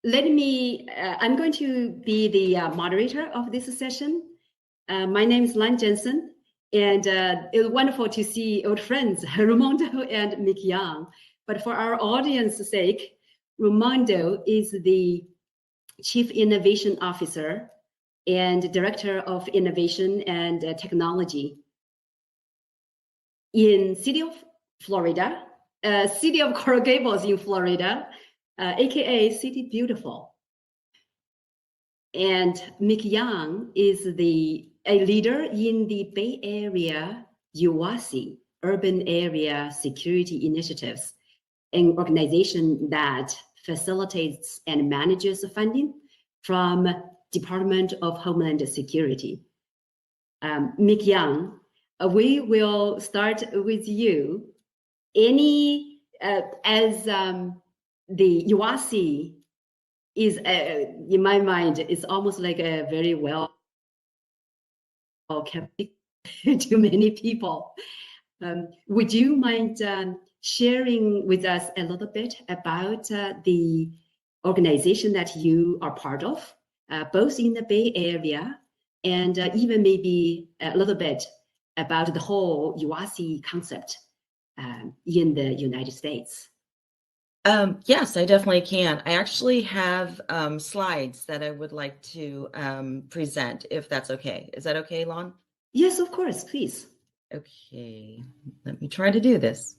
I'm going to be the moderator of this session. My name is Jenson, and it's wonderful to see old friends, Raimundo and Mikyung. But for our audience's sake, Raimundo is the Chief Innovation Officer and Director of Innovation and Technology in city of Florida, city of Coral Gables in Florida, aka City Beautiful. And Mikyung is a leader in the Bay Area UASI, Urban Area Security Initiatives, an organization that facilitates and manages funding from Department of Homeland Security. Mikyung, we will start with you. The UASI is, in my mind, it's almost like a very well kept to many people. Would you mind sharing with us a little bit about the organization that you are part of, both in the Bay Area and even maybe a little bit about the whole UASI concept in the United States? Yes, I definitely can. I actually have slides that I would like to present, if that's okay. Is that okay, Lon? Yes, of course, please. Okay, let me try to do this.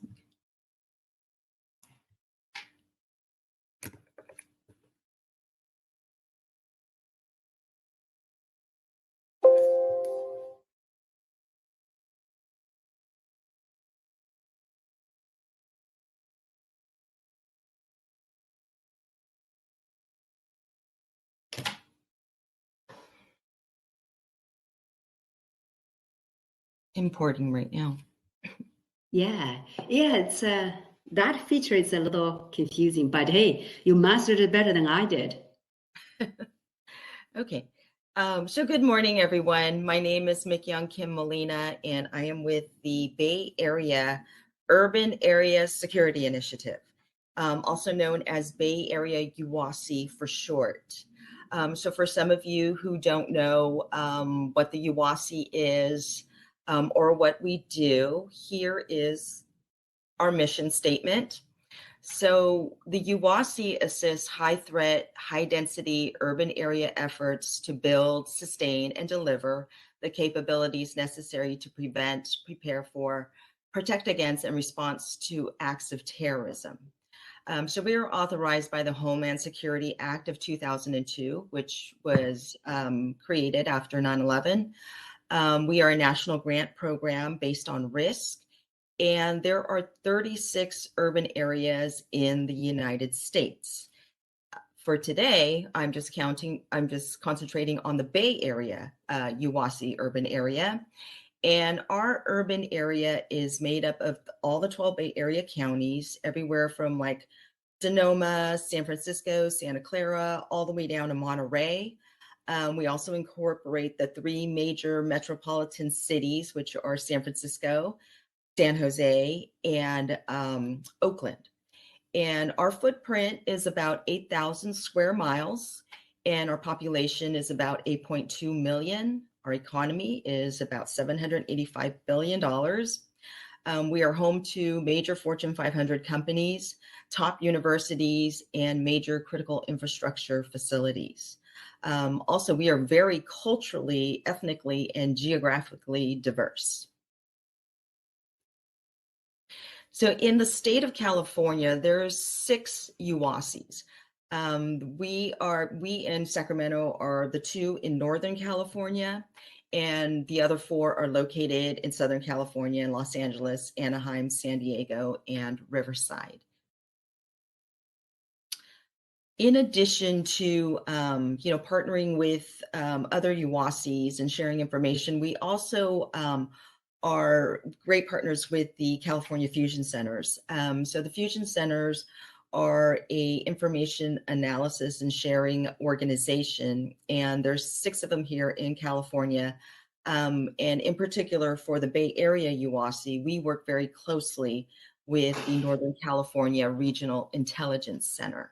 Importing right now. Yeah, it's that feature is a little confusing, but hey, you mastered it better than I did. Okay, so good morning, everyone. My name is Mikyung Kim-Molina, and I am with the Bay Area Urban Area Security Initiative, also known as Bay Area UASI for short. So for some of you who don't know what the UASI is, or what we do, here is our mission statement. So the UASI assists high-threat, high-density urban area efforts to build, sustain, and deliver the capabilities necessary to prevent, prepare for, protect against, and response to acts of terrorism. So we are authorized by the Homeland Security Act of 2002, which was created after 9/11. We are a national grant program based on risk, and there are 36 urban areas in the United States. For today, I'm just concentrating on the Bay Area, UASI urban area. And our urban area is made up of all the 12 Bay Area counties, everywhere from like Sonoma, San Francisco, Santa Clara, all the way down to Monterey. We also incorporate the 3 major metropolitan cities, which are San Francisco, San Jose, and Oakland. And our footprint is about 8,000 square miles, and our population is about 8.2 million. Our economy is about $785 billion. We are home to major Fortune 500 companies, top universities, and major critical infrastructure facilities. Also, we are very culturally, ethnically, and geographically diverse. So in the state of California, there's 6 UASIs. We in Sacramento are the 2 in Northern California, and the other 4 are located in Southern California, in Los Angeles, Anaheim, San Diego, and Riverside. In addition to partnering with other UASIs and sharing information, we also are great partners with the California Fusion Centers. So the Fusion Centers are a information analysis and sharing organization, and there's 6 of them here in California. And in particular for the Bay Area UASI, we work very closely with the Northern California Regional Intelligence Center.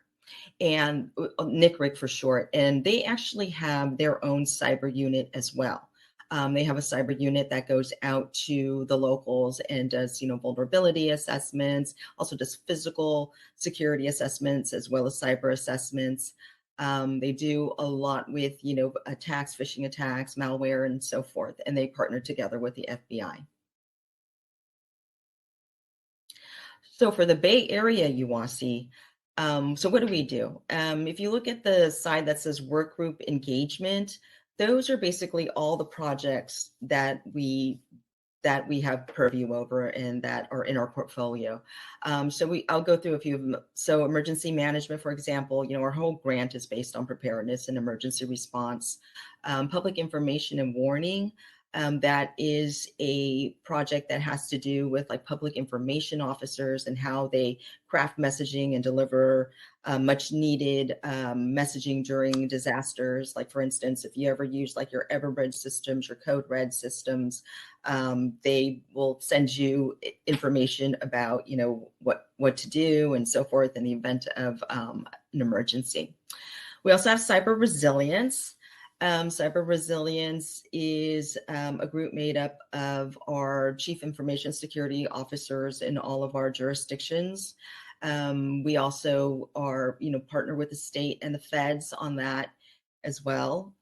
and NICRIC for short, and they actually have their own cyber unit as well. They have a cyber unit that goes out to the locals and does, vulnerability assessments, also does physical security assessments as well as cyber assessments. They do a lot with, attacks, phishing attacks, malware, and so forth, and they partner together with the FBI. So for the Bay Area UASI, so what do we do? If you look at the side that says work group engagement, those are basically all the projects that we have purview over and that are in our portfolio. I'll go through a few of them. So emergency management, for example, our whole grant is based on preparedness and emergency response. Public information and warning, that is a project that has to do with like public information officers and how they craft messaging and deliver much needed messaging during disasters. Like for instance, if you ever use like your Everbridge systems, your Code Red systems, they will send you information about, what to do and so forth in the event of an emergency. We also have cyber resilience. Cyber resilience is a group made up of our chief information security officers in all of our jurisdictions. We also are, partner with the state and the feds on that as well.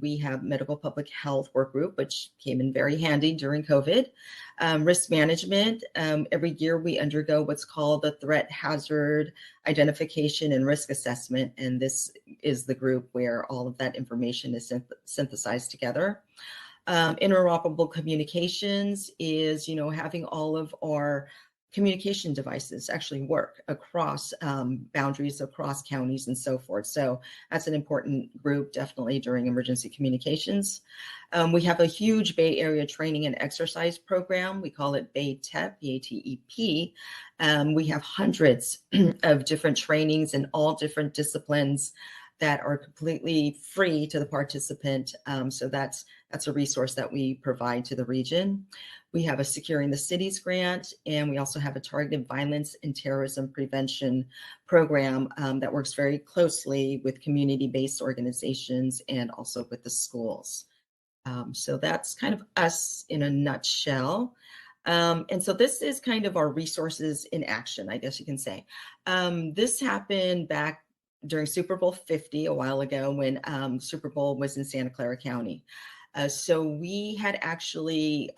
We have medical public health work group, which came in very handy during COVID. Risk management, every year we undergo what's called the threat hazard identification and risk assessment. And this is the group where all of that information is synthesized together. Interoperable communications is, having all of our communication devices actually work across boundaries, across counties and so forth. So that's an important group, definitely during emergency communications. We have a huge Bay Area training and exercise program. We call it BATEP, B-A-T-E-P. We have hundreds of different trainings in all different disciplines that are completely free to the participant. So that's a resource that we provide to the region. We have a Securing the Cities grant, and we also have a targeted violence and terrorism prevention program that works very closely with community-based organizations and also with the schools. So that's kind of us in a nutshell. And so this is kind of our resources in action, I guess you can say. This happened back during Super Bowl 50 a while ago when Super Bowl was in Santa Clara County. So we had actually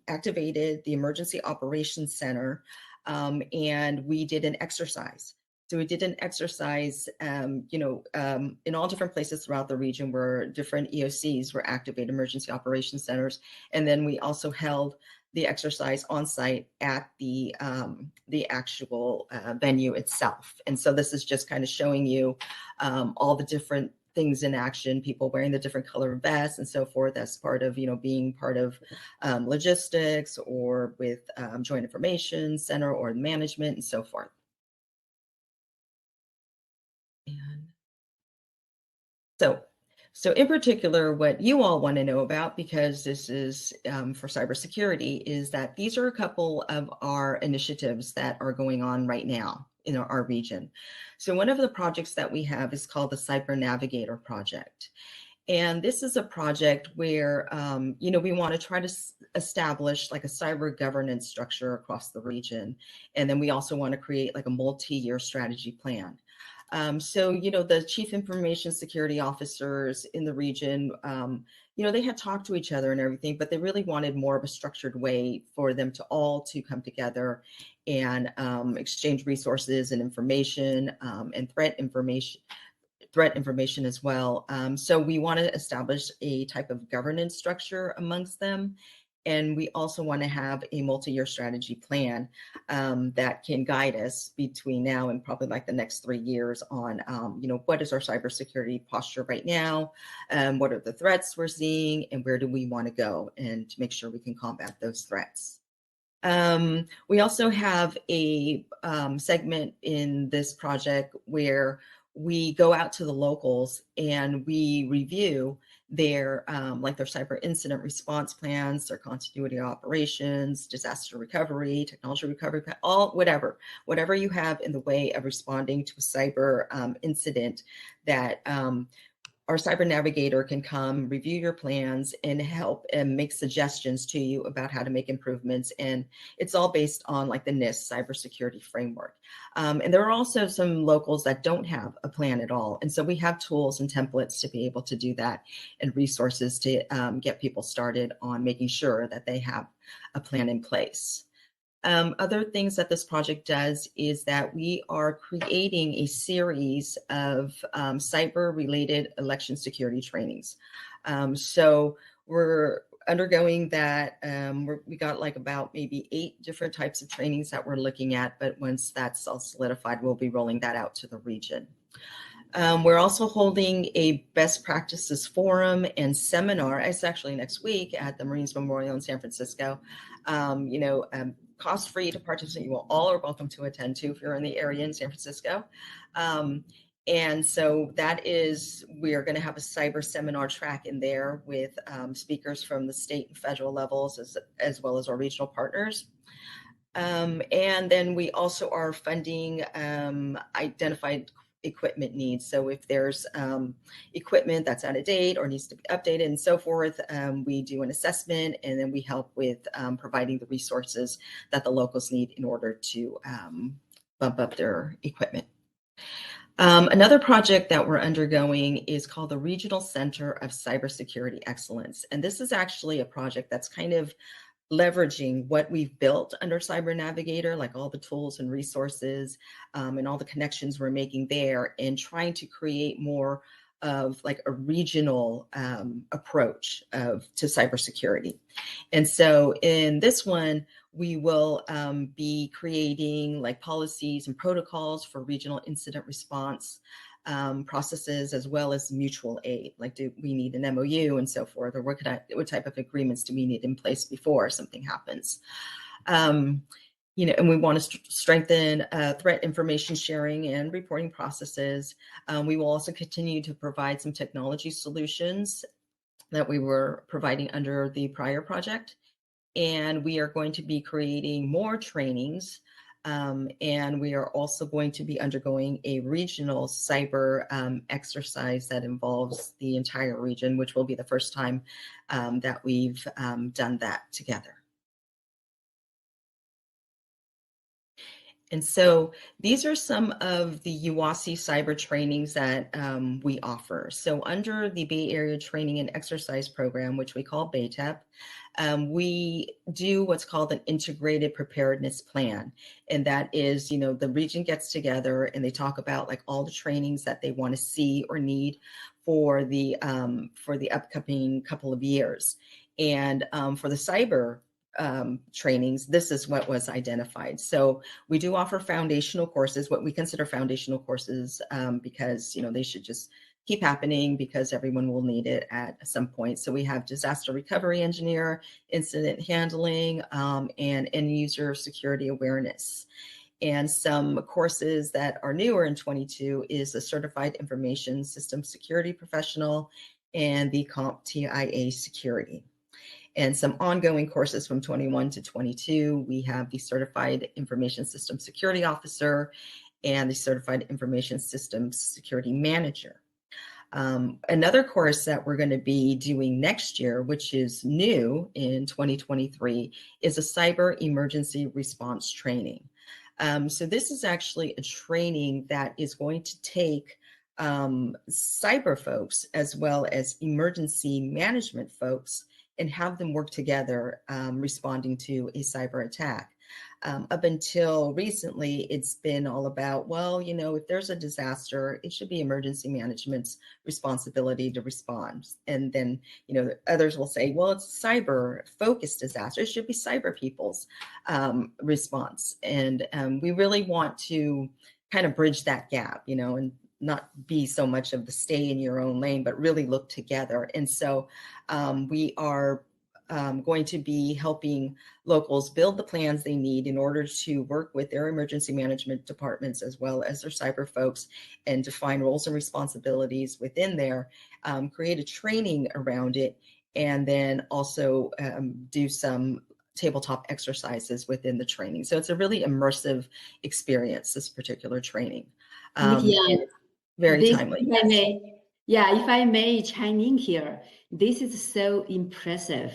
activated the Emergency Operations Center, and we did an exercise. So we did an exercise, in all different places throughout the region where different EOCs were activated, Emergency Operations Centers. And then we also held the exercise on site at the actual venue itself. And so this is just kind of showing you all the different things in action, people wearing the different color vests and so forth as part of, being part of logistics or with Joint Information Center or management and so forth. And so in particular, what you all want to know about, because this is for cybersecurity, is that these are a couple of our initiatives that are going on right now in our region. So one of the projects that we have is called the Cyber Navigator Project. And this is a project where, we want to try to establish like a cyber governance structure across the region. And then we also want to create like a multi-year strategy plan. So, the chief information security officers in the region, they had talked to each other and everything, but they really wanted more of a structured way for them to all to come together and exchange resources and information and threat information as well. So we want to establish a type of governance structure amongst them. And we also want to have a multi-year strategy plan that can guide us between now and probably like the next 3 years on, what is our cybersecurity posture right now? What are the threats we're seeing and where do we want to go and to make sure we can combat those threats? We also have a segment in this project where we go out to the locals and we review their like their cyber incident response plans, their continuity operations, disaster recovery, technology recovery, all whatever you have in the way of responding to a cyber incident, that our cyber navigator can come review your plans and help and make suggestions to you about how to make improvements. And it's all based on like the NIST cybersecurity framework. And there are also some locals that don't have a plan at all. And so we have tools and templates to be able to do that, and resources to get people started on making sure that they have a plan in place. Other things that this project does is that we are creating a series of cyber-related election security trainings. So we're undergoing that. We got like about maybe 8 different types of trainings that we're looking at, but once that's all solidified, we'll be rolling that out to the region. We're also holding a best practices forum and seminar. It's actually next week at the Marines Memorial in San Francisco. Cost-free to participate. You all are welcome to attend too if you're in the area in San Francisco. And so that is, we are going to have a cyber seminar track in there with speakers from the state and federal levels, as well as our regional partners. And then we also are funding identified equipment needs. So if there's equipment that's out of date or needs to be updated and so forth, we do an assessment, and then we help with providing the resources that the locals need in order to bump up their equipment. Another project that we're undergoing is called the Regional Center of Cybersecurity Excellence. And this is actually a project that's kind of leveraging what we've built under Cyber Navigator, like all the tools and resources and all the connections we're making there, and trying to create more of like a regional approach to cybersecurity. And so in this one, we will be creating like policies and protocols for regional incident response processes, as well as mutual aid. Like, do we need an MOU and so forth, or what type of agreements do we need in place before something happens? And we want to strengthen threat information sharing and reporting processes. We will also continue to provide some technology solutions that we were providing under the prior project. And we are going to be creating more trainings. And we are also going to be undergoing a regional cyber exercise that involves the entire region, which will be the first time that we've done that together. And so these are some of the UASI cyber trainings that we offer. So under the Bay Area Training and Exercise Program, which we call BATEP, we do what's called an integrated preparedness plan. And that is, the region gets together and they talk about like all the trainings that they want to see or need for the upcoming couple of years. And for the cyber trainings, this is what was identified. So we do offer foundational courses, what we consider foundational courses, because they should just keep happening because everyone will need it at some point. So we have disaster recovery engineer, incident handling, and end user security awareness. And some courses that are newer in 22 is a certified information system security professional and the CompTIA security. And some ongoing courses from 21 to 22, we have the Certified Information System Security Officer and the Certified Information System Security Manager. Another course that we're going to be doing next year, which is new in 2023, is a Cyber Emergency Response Training. So this is actually a training that is going to take cyber folks as well as emergency management folks and have them work together responding to a cyber attack. Up until recently, it's been all about, well, if there's a disaster, it should be emergency management's responsibility to respond. And then, others will say, well, it's a cyber-focused disaster. It should be cyber people's response. And we really want to kind of bridge that gap, and not be so much of the stay in your own lane, but really look together. And so we are going to be helping locals build the plans they need in order to work with their emergency management departments as well as their cyber folks and define roles and responsibilities within there, create a training around it, and then also do some tabletop exercises within the training. So it's a really immersive experience, this particular training. Mikyung, Very this, timely. if I may, yeah, if I may chime in here, this is so impressive,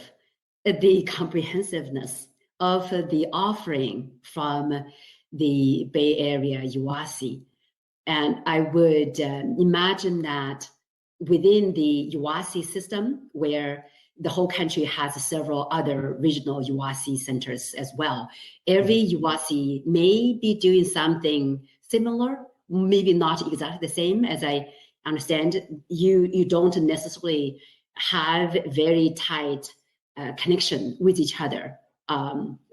the comprehensiveness of the offering from the Bay Area UASI. And I would imagine that within the UASI system, where the whole country has several other regional UASI centers as well, every UASI may be doing something similar, maybe not exactly the same. As I understand, you don't necessarily have very tight connection with each other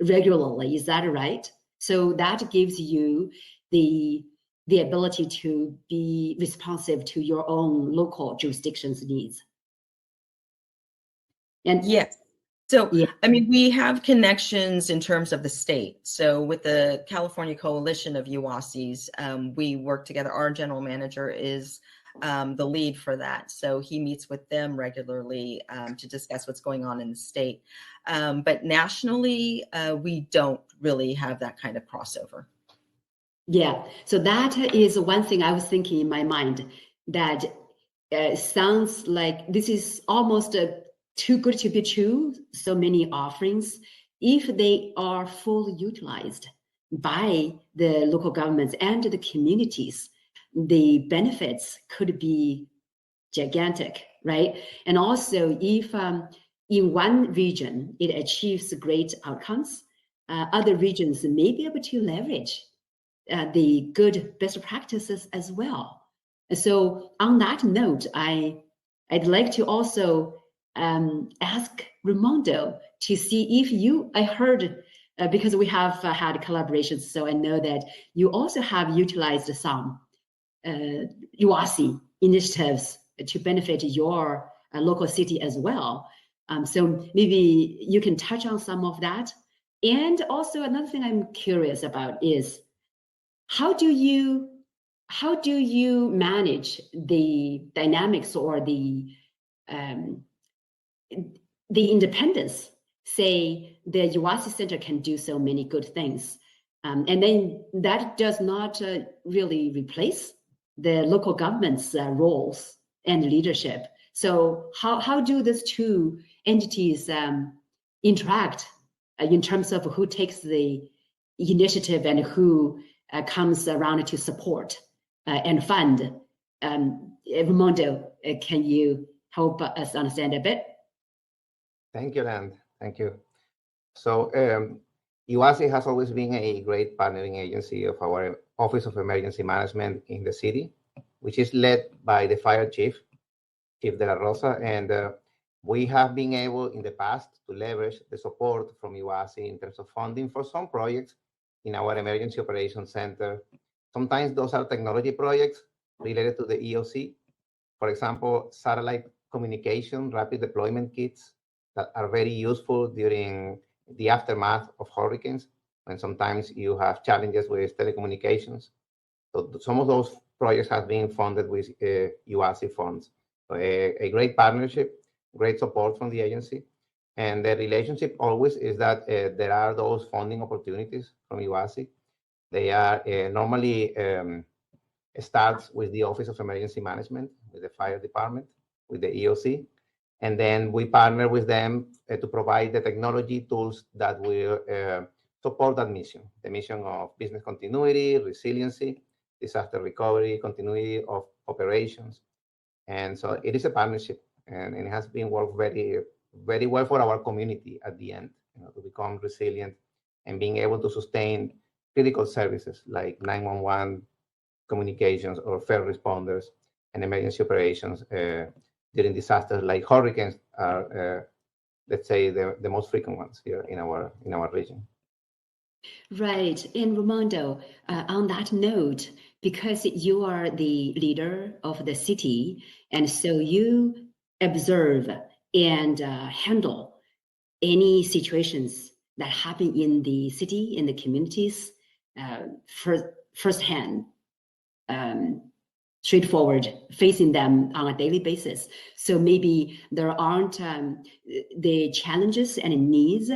regularly. Is that right? So that gives you the ability to be responsive to your own local jurisdiction's needs. And yes. So, yeah. I mean, we have connections in terms of the state. So with the California Coalition of UASIs, we work together. Our general manager is the lead for that. So he meets with them regularly to discuss what's going on in the state. But nationally, we don't really have that kind of crossover. Yeah, so that is one thing I was thinking in my mind, that sounds like this is almost too good to be true. So many offerings, if they are fully utilized by the local governments and the communities, the benefits could be gigantic, right? And also if in one region it achieves great outcomes, other regions may be able to leverage the good best practices as well. So on that note, I'd like to also ask Raimundo to see if I heard, because we have had collaborations, so I know that you also have utilized some UASI initiatives to benefit your local city as well. So maybe you can touch on some of that. And also another thing I'm curious about is, how do you manage the dynamics or the independence? Say the UASI Center can do so many good things, and then that does not really replace the local government's roles and leadership. So how do these two entities interact in terms of who takes the initiative and who comes around to support and fund? Raimundo, can you help us understand a bit? Thank you, Land. Thank you. So UASI has always been a great partnering agency of our Office of Emergency Management in the city, which is led by the Fire Chief, Chief De La Rosa, and we have been able in the past to leverage the support from UASI in terms of funding for some projects in our Emergency Operations Center. Sometimes those are technology projects related to the EOC. For example, satellite communication, rapid deployment kits that are very useful during the aftermath of hurricanes, when sometimes you have challenges with telecommunications. So some of those projects have been funded with UASI funds. So a great partnership, great support from the agency. And the relationship always is that there are those funding opportunities from UASI. They are normally starts with the Office of Emergency Management, with the fire department, with the EOC. And then we partner with them to provide the technology tools that will support that mission, the mission of business continuity, resiliency, disaster recovery, continuity of operations. And so it is a partnership, and it has been worked very, very well for our community at the end, to become resilient and being able to sustain critical services like 911 communications or first responders and emergency operations during disasters like hurricanes are, let's say, the most frequent ones here in our region. Right. And Raimundo, on that note, because you are the leader of the city, and so you observe and handle any situations that happen in the city, in the communities, firsthand, straightforward, facing them on a daily basis. So maybe there aren't the challenges and needs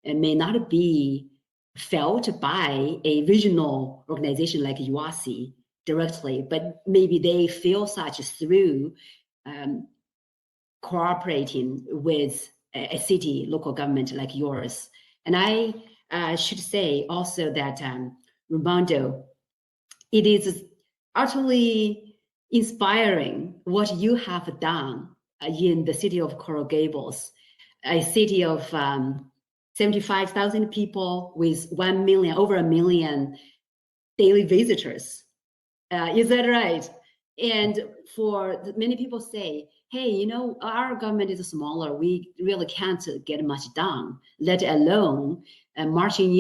may not be felt by a regional organization like UASI directly, but maybe they feel such through cooperating with a city, local government like yours. And I should say also that, Raimundo, it is utterly inspiring what you have done in the city of Coral Gables, a city of 75,000 people with 1 million, over 1 million daily visitors. Is that right? And for many people say, hey, you know, our government is smaller. We really can't get much done, let alone marching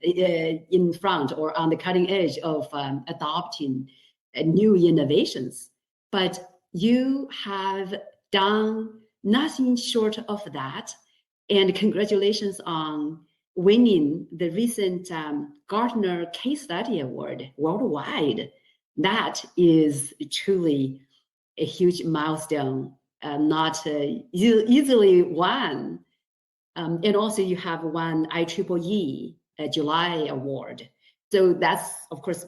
in front or on the cutting edge of adopting new innovations. But you have done nothing short of that. And congratulations on winning the recent Gartner Case Study Award worldwide. That is truly a huge milestone, not easily won. And also you have won IEEE July Award. So that's, of course,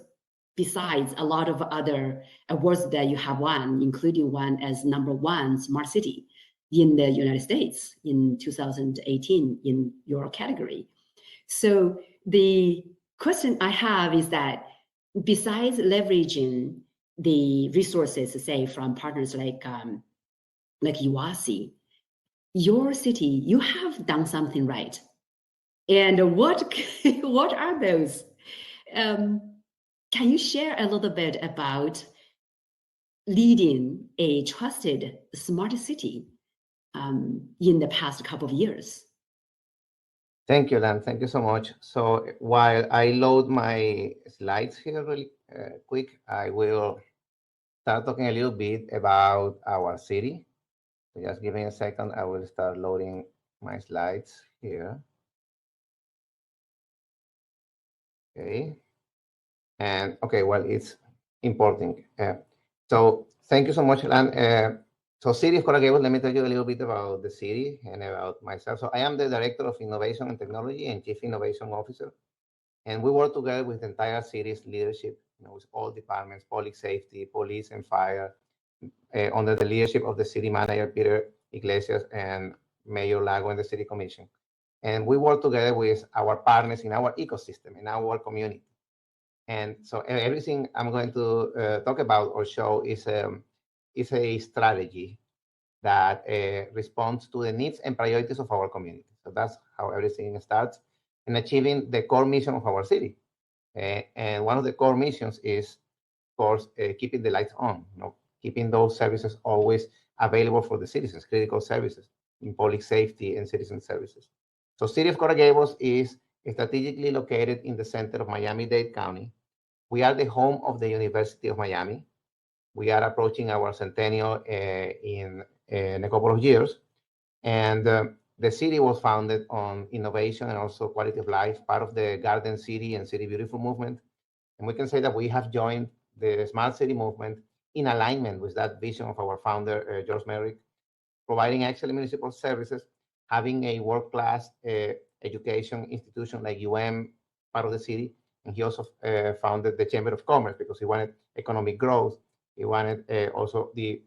besides a lot of other awards that you have won, including one as #1 Smart City in the United States in 2018 in your category. So the question I have is that besides leveraging the resources, say, from partners like UASI, your city, you have done something right. And what are those? Can you share a little bit about leading a trusted smart city in the past couple of years? Thank you, Dan. Thank you so much. So while I load my slides here really quick, I will start talking a little bit about our city. So just give me a second. I will start loading my slides here. Okay. And okay, well, it's important. So thank you so much, Dan. So City of Coral Gables, let me tell you a little bit about the city and about myself. So I am the Director of Innovation and Technology and Chief Innovation Officer. And we work together with the entire city's leadership, with all departments, public safety, police and fire, under the leadership of the city manager, Peter Iglesias, and Mayor Lago and the City Commission. And we work together with our partners in our ecosystem, in our community. And so everything I'm going to talk about or show is a strategy that responds to the needs and priorities of our community. So that's how everything starts in achieving the core mission of our city. And one of the core missions is, of course, keeping the lights on, keeping those services always available for the citizens, critical services in public safety and citizen services. So City of Coral Gables is strategically located in the center of Miami-Dade County. We are the home of the University of Miami. We are approaching our centennial in a couple of years. And the city was founded on innovation and also quality of life, part of the Garden City and City Beautiful movement. And we can say that we have joined the Smart City movement in alignment with that vision of our founder, George Merrick, providing excellent municipal services, having a world-class education institution like part of the city. And he also founded the Chamber of Commerce because he wanted economic growth. He wanted also the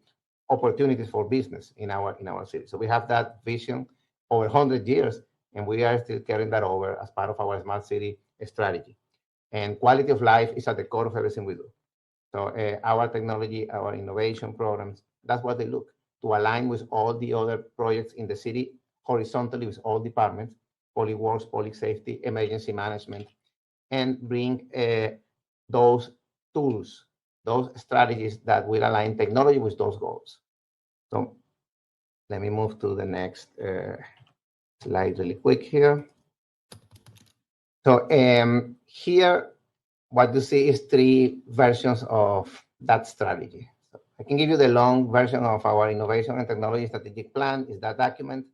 opportunities for business in our city. So we have that vision over 100 years, and we are still carrying that over as part of our smart city strategy. And quality of life is at the core of everything we do. So our technology, our innovation programs, that's what they look to align with all the other projects in the city horizontally with all departments, public works, public safety, emergency management, and bring those tools, those strategies that will align technology with those goals. So let me move to the next slide really quick here. So here, what you see is 3 versions of that strategy. So I can give you the long version of our innovation and technology strategic plan, is that document.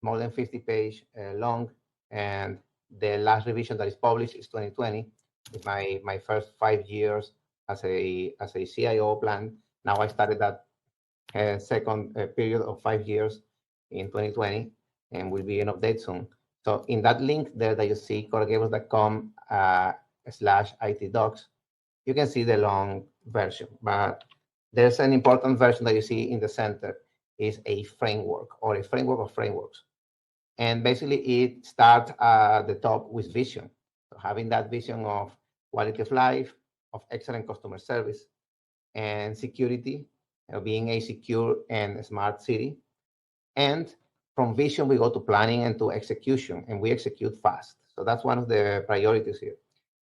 more than 50-page long, and the last revision that is published is 2020. It's my first 5 years as a CIO plan. Now I started that second period of 5 years in 2020, and will be an update soon. So in that link there that you see, coragables.com/IT docs, you can see the long version, but there's an important version that you see in the center is a framework or a framework of frameworks. And basically it starts at the top with vision. So having that vision of quality of life, of excellent customer service, and security, being a secure and smart city. And from vision, we go to planning and to execution, and we execute fast. So that's one of the priorities here.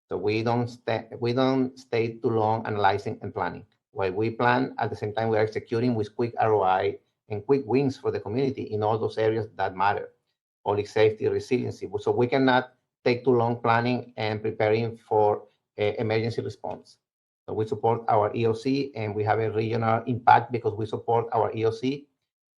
So we don't stay too long analyzing and planning. While we plan, at the same time, we are executing with quick ROI and quick wins for the community in all those areas that matter, public safety, resiliency. So we cannot take too long planning and preparing for emergency response. So we support our EOC, and we have a regional impact because we support our EOC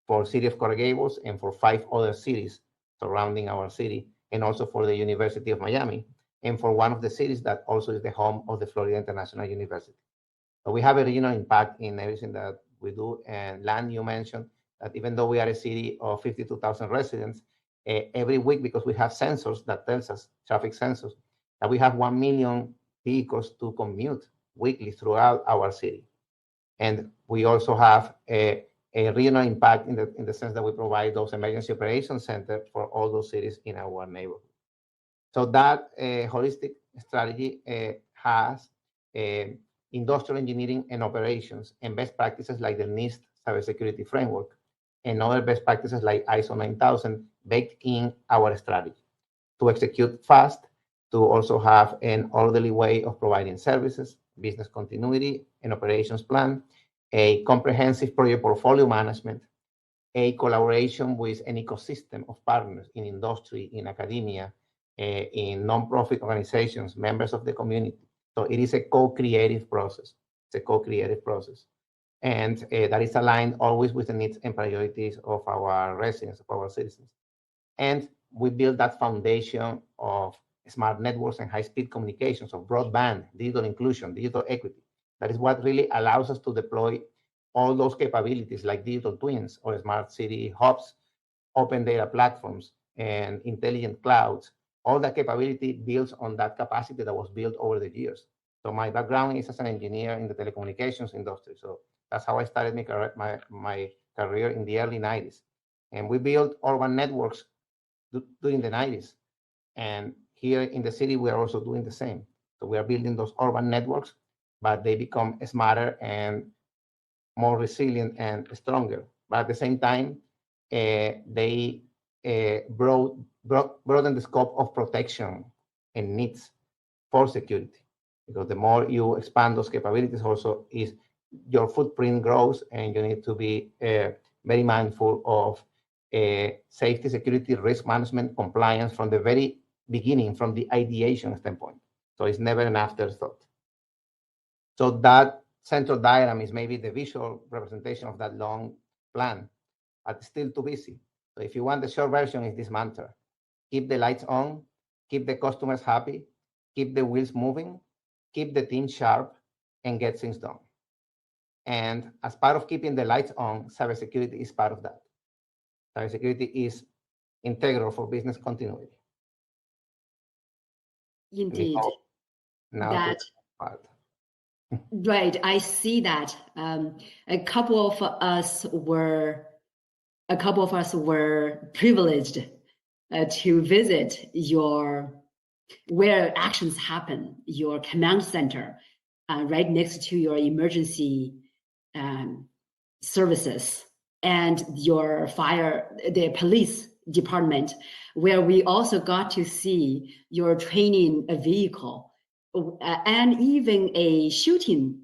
for City of Coral Gables and for 5 other cities surrounding our city, and also for the University of Miami, and for one of the cities that also is the home of the Florida International University. So we have a regional impact in everything that we do. And Lan, you mentioned that even though we are a city of 52,000 residents, every week, because we have sensors that tells us, traffic sensors, that we have 1 million vehicles to commute weekly throughout our city. And we also have a regional impact in the sense that we provide those emergency operations center for all those cities in our neighborhood. So that holistic strategy has industrial engineering and operations and best practices like the NIST cybersecurity framework and other best practices like ISO 9000 baked in our strategy to execute fast, to also have an orderly way of providing services, business continuity, an operations plan, a comprehensive project portfolio management, a collaboration with an ecosystem of partners in industry, in academia, in nonprofit organizations, members of the community. So it is a co-creative process. It's a co-creative process. And that is aligned always with the needs and priorities of our residents, of our citizens. And we build that foundation of smart networks and high-speed communications, of broadband, digital inclusion, digital equity. That is what really allows us to deploy all those capabilities like digital twins or smart city hubs, open data platforms, and intelligent clouds. All that capability builds on that capacity that was built over the years. So my background is as an engineer in the telecommunications industry. So that's how I started my career in the early 90s. And we built urban networks during the 90s. And here in the city, we are also doing the same. So we are building those urban networks, but they become smarter and more resilient and stronger. But at the same time, they broaden the scope of protection and needs for security. Because the more you expand those capabilities, also is your footprint grows, and you need to be very mindful of safety, security, risk management, compliance from the very beginning, from the ideation standpoint. So it's never an afterthought. So that central diagram is maybe the visual representation of that long plan, but still too busy. So if you want the short version, is this mantra: keep the lights on, keep the customers happy, keep the wheels moving, keep the team sharp, and get things done. And as part of keeping the lights on, cybersecurity is part of that. Cybersecurity is integral for business continuity. Indeed. Now that part. Right, I see that. A couple of us were privileged to visit where actions happen, your command center, right next to your emergency services and the police department, where we also got to see your training vehicle and even a shooting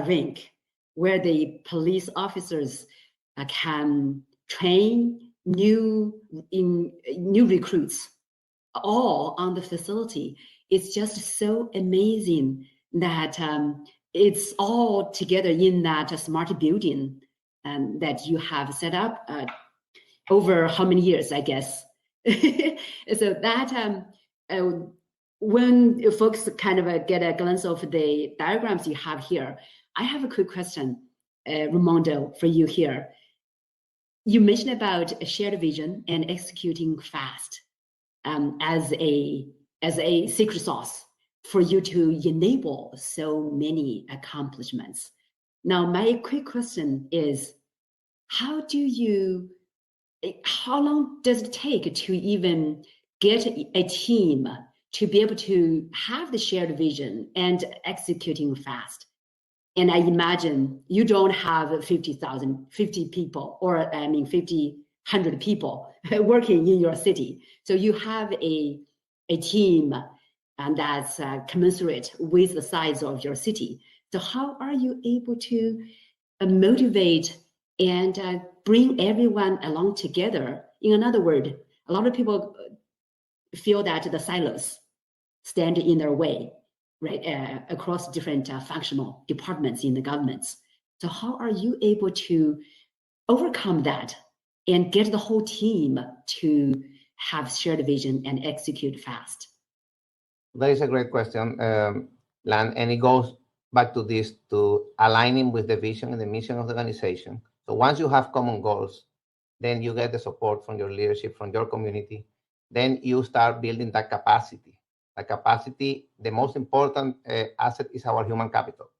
rink where the police officers can train new recruits all on the facility. It's just so amazing that it's all together in that smart building that you have set up. over how many years, I guess. So that when folks kind of get a glance of the diagrams you have here, I have a quick question, Raimundo, for you here. You mentioned about a shared vision and executing fast as a secret sauce for you to enable so many accomplishments. Now, my quick question is, how long does it take to even get a team to be able to have the shared vision and executing fast? And I imagine you don't have 50 people, or 100 people working in your city. So you have a team and that's commensurate with the size of your city. So how are you able to motivate and bring everyone along together? In another word, a lot of people feel that the silos stand in their way, right, across different functional departments in the governments. So how are you able to overcome that and get the whole team to have shared vision and execute fast? That is a great question, Lan, and it goes back to this, to aligning with the vision and the mission of the organization. So once you have common goals, then you get the support from your leadership, from your community. Then you start building that capacity. The capacity, the most important asset is our human capital.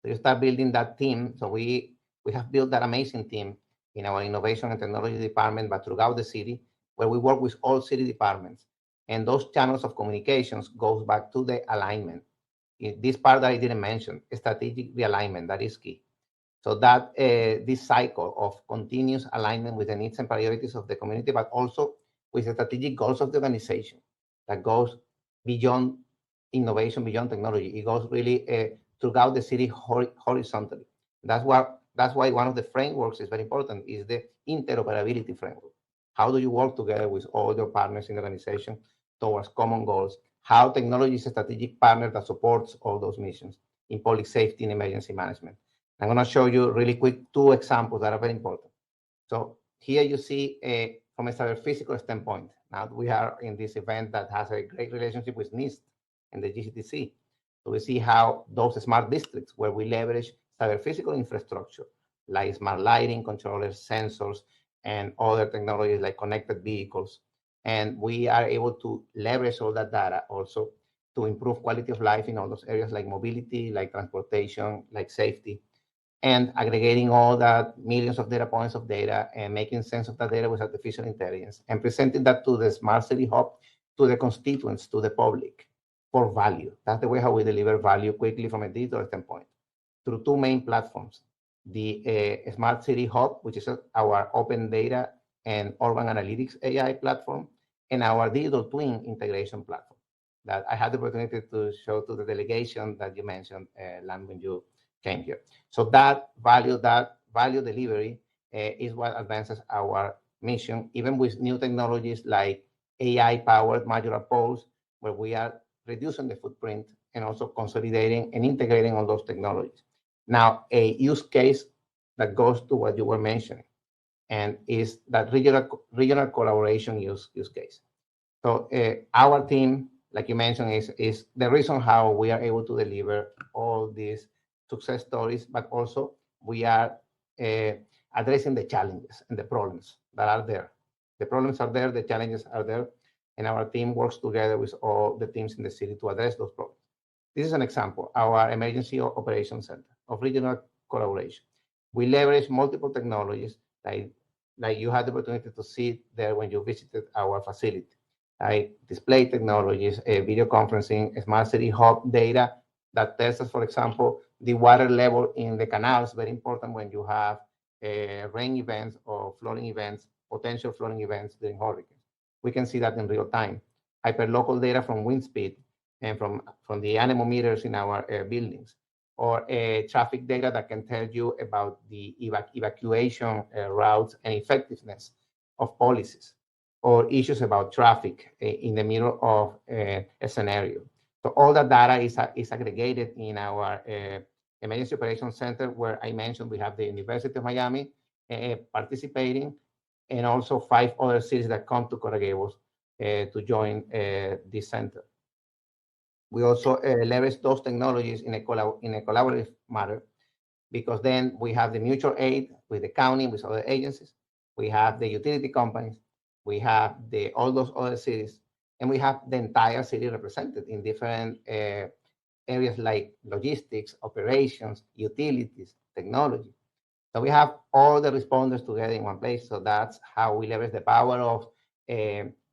So you start building that team. So we have built that amazing team in our innovation and technology department, but throughout the city, where we work with all city departments. And those channels of communications goes back to the alignment. This part that I didn't mention, strategic realignment, that is key. So that this cycle of continuous alignment with the needs and priorities of the community, but also with the strategic goals of the organization, that goes beyond innovation, beyond technology. It goes really throughout the city horizontally. That's why one of the frameworks is very important, is the interoperability framework. How do you work together with all your partners in the organization towards common goals? How technology is a strategic partner that supports all those missions in public safety and emergency management. I'm going to show you really quick 2 examples that are very important. So here you see from a cyber physical standpoint. Now we are in this event that has a great relationship with NIST and the GCTC. So we see how those smart districts, where we leverage cyber physical infrastructure like smart lighting, controllers, sensors, and other technologies like connected vehicles. And we are able to leverage all that data also to improve quality of life in all those areas like mobility, like transportation, like safety, and aggregating all that millions of data points of data and making sense of that data with artificial intelligence and presenting that to the smart city hub, to the constituents, to the public for value. That's the way how we deliver value quickly from a digital standpoint through 2 main platforms. The Smart City Hub, which is our open data and urban analytics AI platform, and our digital twin integration platform that I had the opportunity to show to the delegation that you mentioned, Lan, when you came here. So that value delivery is what advances our mission, even with new technologies like AI-powered modular poles, where we are reducing the footprint and also consolidating and integrating all those technologies. Now, a use case that goes to what you were mentioning, and is that regional collaboration use case. So our team, like you mentioned, is the reason how we are able to deliver all these success stories, but also we are addressing the challenges and the problems that are there. The problems are there, the challenges are there, and our team works together with all the teams in the city to address those problems. This is an example, our Emergency Operations Center of regional collaboration. We leverage multiple technologies, like you had the opportunity to see there when you visited our facility, like display technologies, video conferencing, smart city hub data that tells us, for example, the water level in the canals, very important when you have rain events or flooding events, potential flooding events during hurricanes. We can see that in real time. Hyperlocal data from wind speed and from the anemometers in our buildings, or traffic data that can tell you about the evacuation routes and effectiveness of policies, or issues about traffic in the middle of a scenario. So all that data is aggregated in our Emergency Operations Center, where I mentioned we have the University of Miami participating, and also 5 other cities that come to Coral Gables to join this center. We also leverage those technologies in a collaborative manner, because then we have the mutual aid with the county, with other agencies. We have the utility companies. We have all those other cities, and we have the entire city represented in different areas like logistics, operations, utilities, technology. So we have all the responders together in one place. So that's how we leverage the power of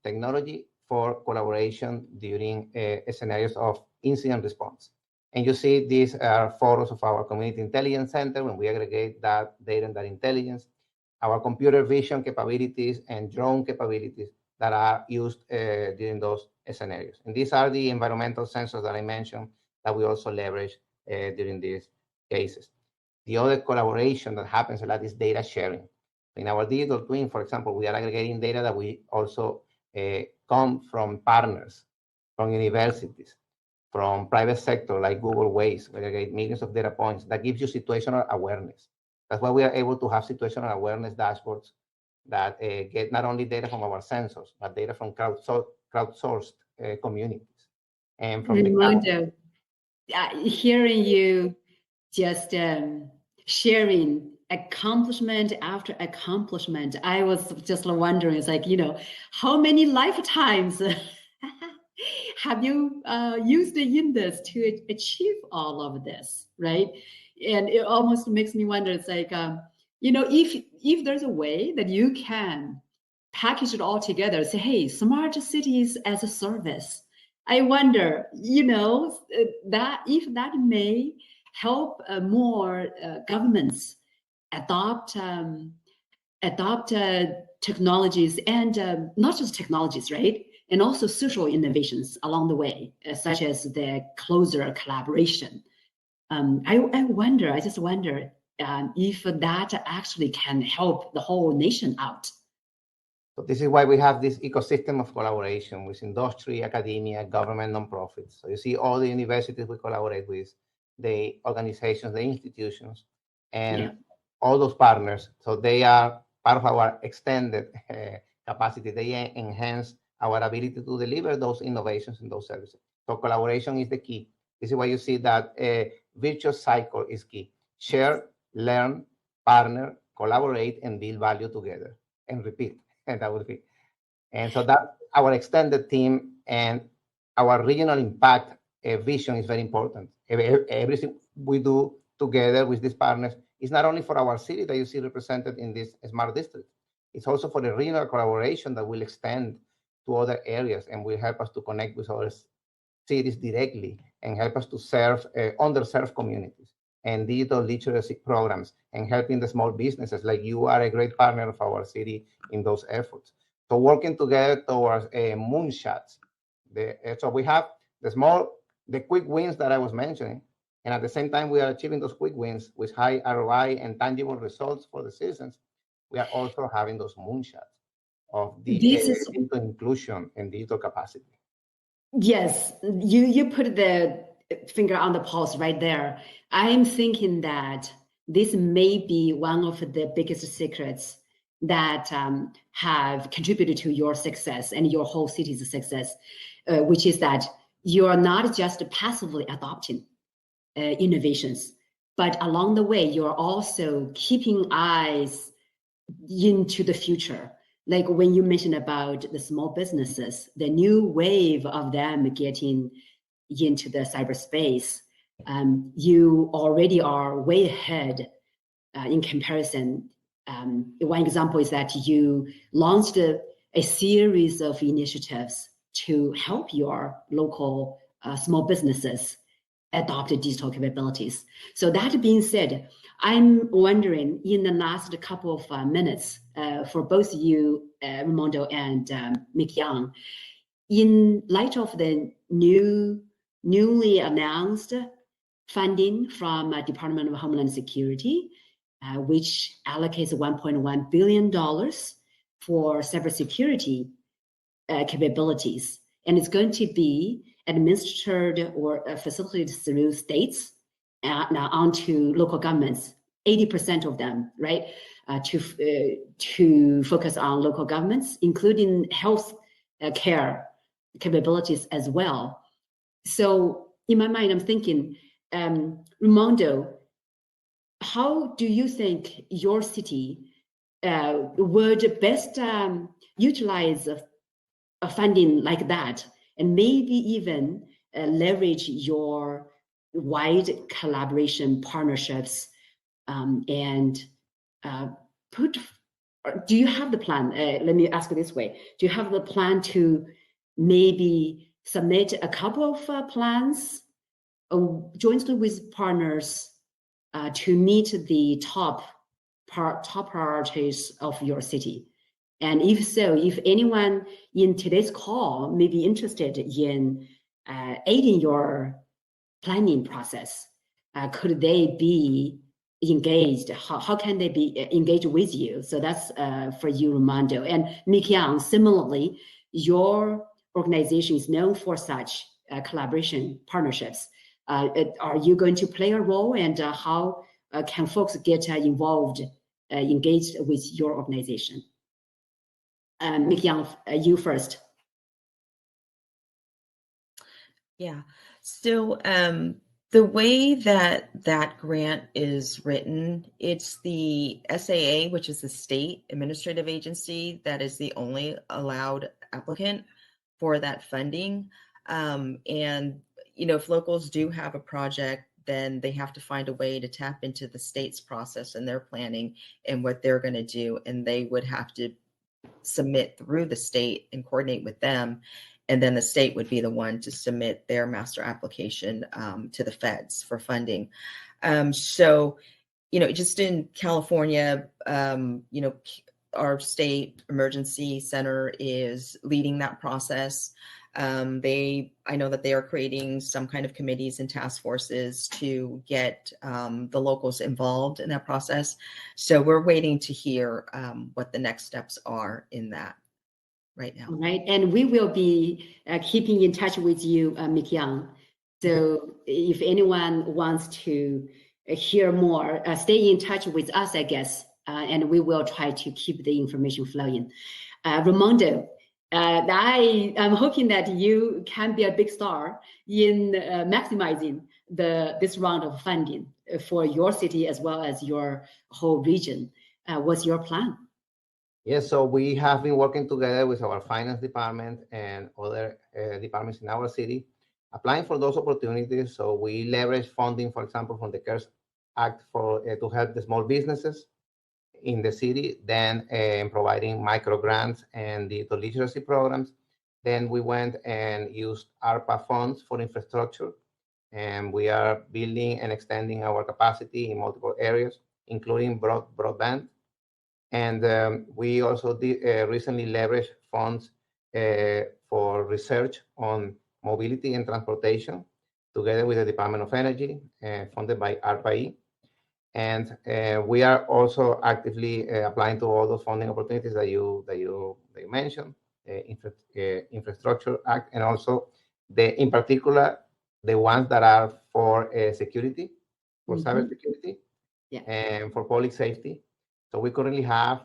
technology for collaboration during scenarios of incident response. And you see these are photos of our community intelligence center when we aggregate that data and that intelligence, our computer vision capabilities and drone capabilities that are used during those scenarios. And these are the environmental sensors that I mentioned that we also leverage during these cases. The other collaboration that happens a lot is data sharing. In our digital twin, for example, we are aggregating data that we also come from partners, from universities, from private sector like Google Waze. We aggregate millions of data points. That gives you situational awareness. That's why we are able to have situational awareness dashboards that get not only data from our sensors, but data from crowdsourced communities. And from Raimundo, hearing you just sharing accomplishment after accomplishment, I was just wondering, it's like, how many lifetimes have you used in this to achieve all of this, right? And it almost makes me wonder, it's like, if there's a way that you can package it all together, say, hey, smart cities as a service, I wonder, that if that may help more governments adopt technologies, and not just technologies, right? And also social innovations along the way, such as the closer collaboration. I just wonder if that actually can help the whole nation out. So this is why we have this ecosystem of collaboration with industry, academia, government, nonprofits. So you see all the universities we collaborate with, the organizations, the institutions, and all those partners. So they are part of our extended capacity. They enhance our ability to deliver those innovations and those services. So collaboration is the key. This is why you see that a virtuous cycle is key. Share, learn, partner, collaborate, and build value together, and repeat. And that would be. And so that our extended team and our regional impact vision is very important. Everything we do together with these partners is not only for our city that you see represented in this smart district. It's also for the regional collaboration that will extend to other areas and will help us to connect with other cities directly and help us to serve underserved communities and digital literacy programs and helping the small businesses. Like you are a great partner of our city in those efforts. So working together towards moonshots. So we have the quick wins that I was mentioning, and at the same time we are achieving those quick wins with high ROI and tangible results for the citizens. We are also having those moonshots of the digital inclusion and digital capacity. Yes, you put the finger on the pulse right there. I'm thinking that this may be one of the biggest secrets that have contributed to your success and your whole city's success, which is that you are not just passively adopting innovations, but along the way, you're also keeping eyes into the future. Like when you mentioned about the small businesses, the new wave of them getting into the cyberspace, you already are way ahead in comparison. One example is that you launched a series of initiatives to help your local small businesses adopt digital capabilities. So that being said, I'm wondering in the last couple of minutes for both you, Raimundo and Mikyung, in light of the newly announced funding from Department of Homeland Security, which allocates $1.1 billion for cybersecurity capabilities, and it's going to be administered or facilitated through states now onto local governments, 80% of them, right? to focus on local governments, including health care capabilities as well. So in my mind, I'm thinking, Raimundo, how do you think your city would best utilize a funding like that, and maybe even leverage your wide collaboration partnerships and do you have the plan? Let me ask it this way. Do you have the plan to maybe submit a couple of plans jointly with partners to meet the top priorities of your city? And if so, if anyone in today's call may be interested in aiding your planning process, could they be engaged? How can they be engaged with you? So that's for you, Raimundo. And Mikyung, similarly, your organization is known for such collaboration partnerships. Are you going to play a role, and how can folks get involved, engaged with your organization? Mikyung, you first. Yeah. So the way that grant is written, it's the SAA, which is the state administrative agency, that is the only allowed applicant for that funding. And, if locals do have a project, then they have to find a way to tap into the state's process and their planning and what they're going to do. And they would have to submit through the state and coordinate with them. And then the state would be the one to submit their master application to the feds for funding. So, just in California, our state emergency center is leading that process. I know that they are creating some kind of committees and task forces to get the locals involved in that process. So we're waiting to hear what the next steps are in that right now. All right, and we will be keeping in touch with you, Mikyung. So if anyone wants to hear more, stay in touch with us, I guess, and we will try to keep the information flowing. Raimundo, I'm hoping that you can be a big star in maximizing this round of funding for your city as well as your whole region. What's your plan? Yes, so we have been working together with our finance department and other departments in our city, applying for those opportunities. So we leverage funding, for example, from the CARES Act for to help the small businesses in the city, then providing micro grants and digital literacy programs. Then we went and used ARPA funds for infrastructure, and we are building and extending our capacity in multiple areas, including broadband. And we also recently leveraged funds for research on mobility and transportation, together with the Department of Energy, funded by ARPA-E. And we are also actively applying to all those funding opportunities that you mentioned, Infrastructure Act, and also in particular the ones that are for security, for cybersecurity, and for public safety. So we currently have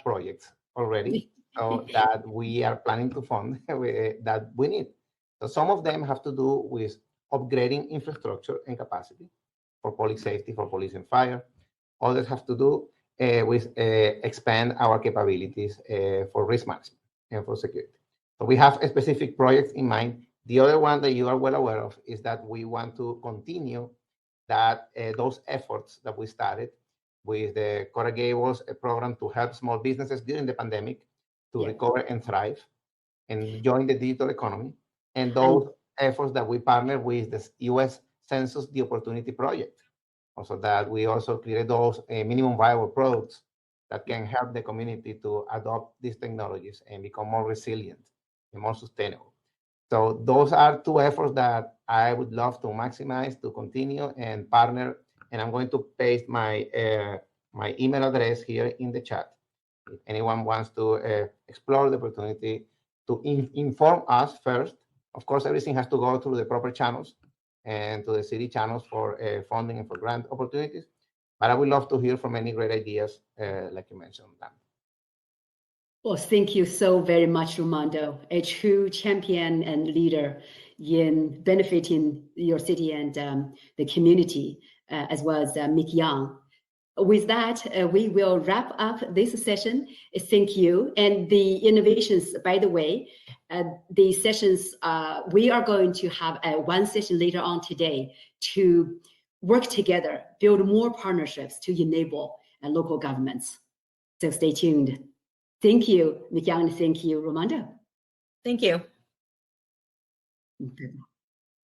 projects already so that we are planning to fund that we need. So some of them have to do with upgrading infrastructure and capacity for public safety, for police and fire. Others have to do with expand our capabilities for risk management and for security. So we have specific projects in mind. The other one that you are well aware of is that we want to continue those efforts that we started with the Gables program to help small businesses during the pandemic to recover and thrive and join the digital economy. And those efforts that we partner with the U.S. Census The Opportunity Project, also that we also created those minimum viable products that can help the community to adopt these technologies and become more resilient and more sustainable. So those are two efforts that I would love to maximize, to continue and partner. And I'm going to paste my my email address here in the chat. If anyone wants to explore the opportunity to inform us first, of course, everything has to go through the proper channels and to the city channels for funding and for grant opportunities. But I would love to hear from any great ideas, like you mentioned, Dan. Well, thank you so very much, Raimundo, a true champion and leader in benefiting your city and the community, as well as Mikyung. With that, we will wrap up this session. Thank you. And the innovations, by the way, the sessions, we are going to have one session later on today to work together, build more partnerships to enable local governments. So stay tuned. Thank you, Mikyung. Thank you, Raimundo. Thank you. Okay.